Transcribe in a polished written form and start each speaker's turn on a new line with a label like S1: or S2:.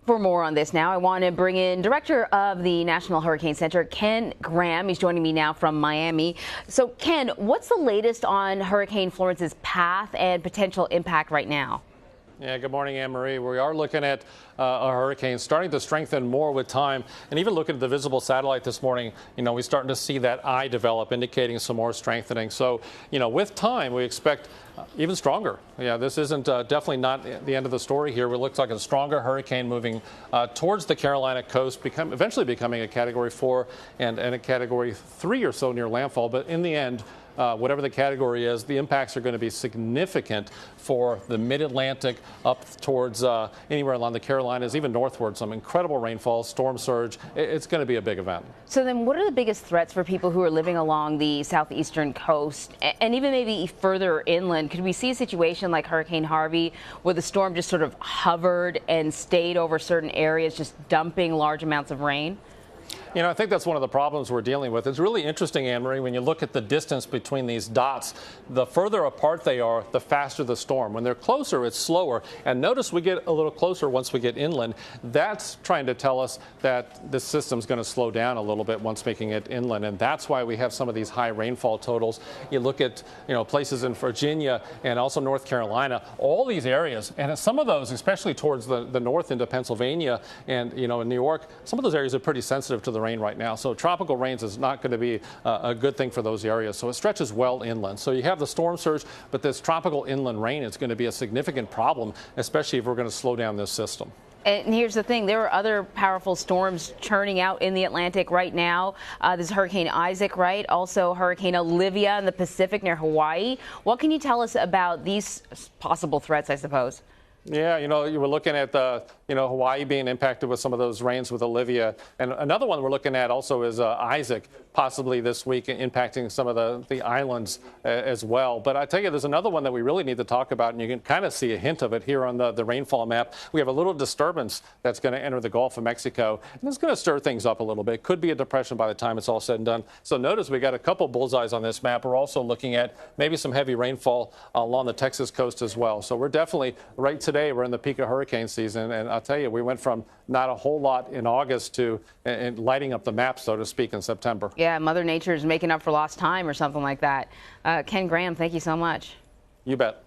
S1: For more on this now, I want to bring in Director of the National Hurricane Center, Ken Graham. He's joining me now from Miami. So, Ken, what's the latest on Hurricane Florence's path and potential impact right now?
S2: Yeah, good morning, Anne-Marie. We are looking at a hurricane starting to strengthen more with time. And even looking at the visible satellite this morning, we're starting to see that eye develop, indicating some more strengthening. So, with time, we expect even stronger. Yeah, this isn't definitely not the end of the story here. It looks like a stronger hurricane moving towards the Carolina coast, eventually becoming a Category 4 and a Category 3 or so near landfall. But in the end, whatever the category is, the impacts are going to be significant for the mid-Atlantic up towards anywhere along the Carolinas, even northward. Some incredible rainfall, storm surge. It's going to be a big event.
S1: So then what are the biggest threats for people who are living along the southeastern coast and even maybe further inland? Could we see a situation like Hurricane Harvey where the storm just sort of hovered and stayed over certain areas, just dumping large amounts of rain?
S2: I think that's one of the problems we're dealing with. It's really interesting, Anne-Marie, when you look at the distance between these dots, the further apart they are, the faster the storm. When they're closer, it's slower. And notice we get a little closer once we get inland. That's trying to tell us that the system's going to slow down a little bit once making it inland. And that's why we have some of these high rainfall totals. You look at, places in Virginia and also North Carolina, all these areas. And some of those, especially towards the north into Pennsylvania and, in New York, some of those areas are pretty sensitive to the rain right now. So tropical rains is not going to be a good thing for those areas. So it stretches well inland. So you have the storm surge, but this tropical inland rain is going to be a significant problem, especially if we're going to slow down this system.
S1: And here's the thing, there are other powerful storms churning out in the Atlantic right now. There's Hurricane Isaac, right? Also Hurricane Olivia in the Pacific near Hawaii. What can you tell us about these possible threats, I suppose?
S2: Yeah, you were looking at Hawaii being impacted with some of those rains with Olivia. And another one we're looking at also is Isaac, possibly this week impacting some of the islands as well. But I tell you, there's another one that we really need to talk about, and you can kind of see a hint of it here on the rainfall map. We have a little disturbance that's going to enter the Gulf of Mexico, and it's going to stir things up a little bit. Could be a depression by the time it's all said and done. So notice we got a couple bullseyes on this map. We're also looking at maybe some heavy rainfall along the Texas coast as well. So we're definitely, right today, we're in the peak of hurricane season, and I'll tell you, we went from not a whole lot in August to lighting up the map, so to speak, in September.
S1: Yeah, Mother Nature is making up for lost time or something like that. Ken Graham, thank you so much.
S2: You bet.